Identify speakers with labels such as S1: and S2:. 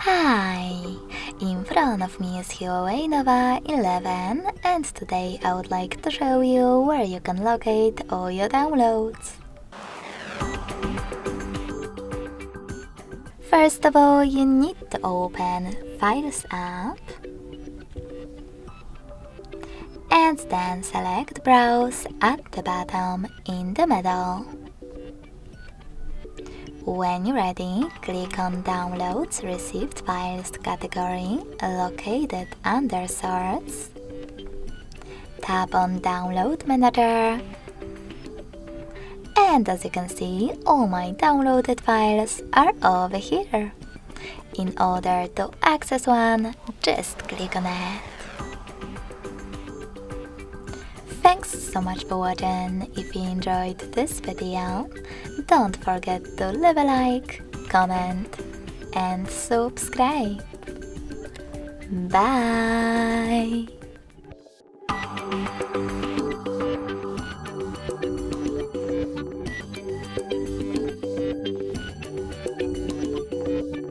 S1: Hi! In front of me is Huawei Nova 11 and today I would like to show you where you can locate all your downloads. First of all, you need to open Files app and then select Browse at the bottom in the middle. When you're ready, click on Downloads Received Files category located under Source. Tap on Download Manager. And as you can see, all my downloaded files are over here. In order to access one, just click on it. Thanks so much for watching. If you enjoyed this video, don't forget to leave a like, comment and subscribe. Bye!